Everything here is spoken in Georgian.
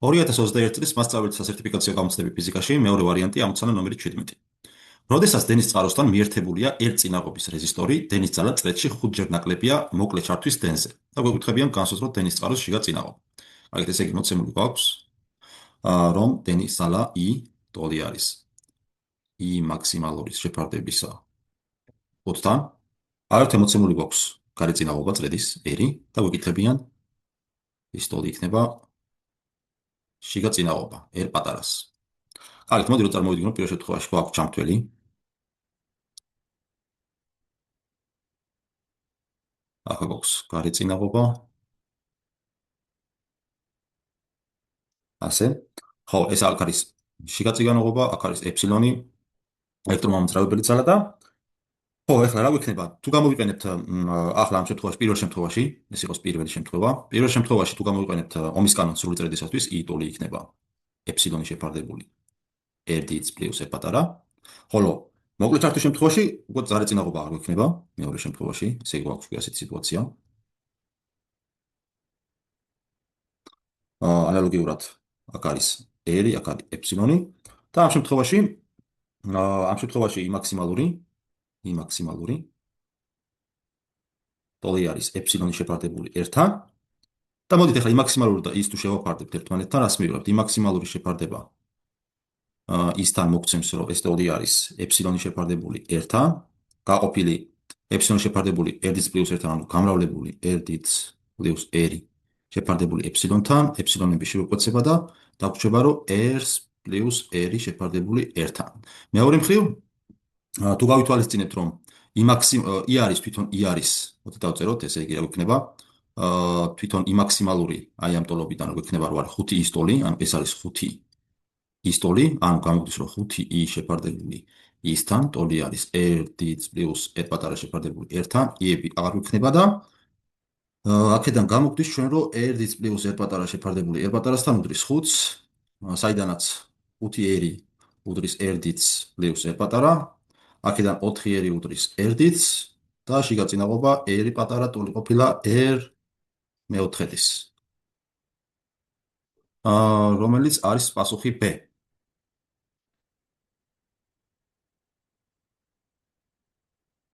2021 წლის მასწავლებელი სასერტიფიკაციო გამოცდები ფიზიკაში მეორე ვარიანტი ამოცანა ნომერი 17. როდესაც დენის წყაროსთან მიერთებულია ერთწინაღობის რეზისტორი, დენის ძალა წრეში 5-ჯერ ნაკლებია მოკლე ჩართვის დენზე. და გვეკითხებიან განსაზღვროთ დენის წყაროს შიგა წინაღობა. მაგით ესე იგი მოცემული გვაქვს, რომ დენის ძალა I ტოლი არის I მაქსიმალურის შეფარდებისა 20-თან. აგრეთვე მოცემული გვაქვს გარეწინაღობა წრედის R და გვეკითხებიან ის ტოლი იქნება შიგა წინაღობა R პატარას. კარგით, მოდი რომ წარმოვიდგინოთ პირველ შემთხვევაში გვაქვს ჩამთველი. ახლა გვაქვს გარეწინაღობა. ასე. ხო, ეს აქ არის შიგა წინაღობა, აქ არის ეფსილონი, ელექტრომამოძრავებელი ძალა და ხო, ეხლა რა გვექნება? თუ გამოვიყენებთ ახლა ამ შემთხვევაში, პირველ შემთხვევაში, ეს იყოს პირველი შემთხვევა. პირველ შემთხვევაში თუ გამოვიყენებთ ომის კანონს სრული წრედისათვის, I ტოლი იქნება ეფსილონი შეფარდებული R-დიც პლუს R პატარა. ხოლო მოკლე ჩართვის შემთხვევაში უკვე გარეწინაღობა არ გვექნება, მეორე შემთხვევაში, ესე იგი გვაქვს ასეთი სიტუაცია. ანალოგიურად აქ არის R, აქ არის ეფსილონი და ამ შემთხვევაში I მაქსიმალური ტოლი არის ეფსილონი შეფარდებული R-თან და მოდით ახლა I მაქსიმალური და ის თუ შევაფარდებთ ერთმანეთთან, რას მივიღებთ? I მაქსიმალური შეფარდება ისთან მოგცემს, რომ ეს ტოლი არის ეფსილონი შეფარდებული R-თან, გაყოფილი ეფსილონი შეფარდებული R-დიც პლუს R-თან, ანუ გამრავლებული R-დიც პლუს R შეფარდებული ეფსილონთან, ეფსილონები შევეკვეცება და დაგვრჩება, რომ R-ს პლუს R შეფარდებული R-თან. მეორე მხრივ, თუ გავითვალისწინებთ, რომ I არის თვითონ I არის, მოდი დავწეროთ, ესე იგი რა გვექნება? თვითონ I მაქსიმალური, აი ამ ტოლობიდან გვექნება, რომ არის 5 ის ტოლი, ანუ ეს არის 5 ის ტოლი, ანუ გამოდის, რომ 5I შეფარდებული I-სთან, ტოლი არის R-დიც პლუს R პატარა შეფარდებული R-თან, I-ები აღარ გვექნება და აქედან გამოდის ჩვენ, რომ R-დიც პლუს R პატარა შეფარდებული R პატარასთან უდრის 5-ს, საიდანაც 5R უდრის R-დიც პლუს R პატარა, აქედან 4R უდრის R-დიც და შიგა წინაღობა R პატარა ტოლი ყოფილა R მეოთხედის. რომელიც არის პასუხი B.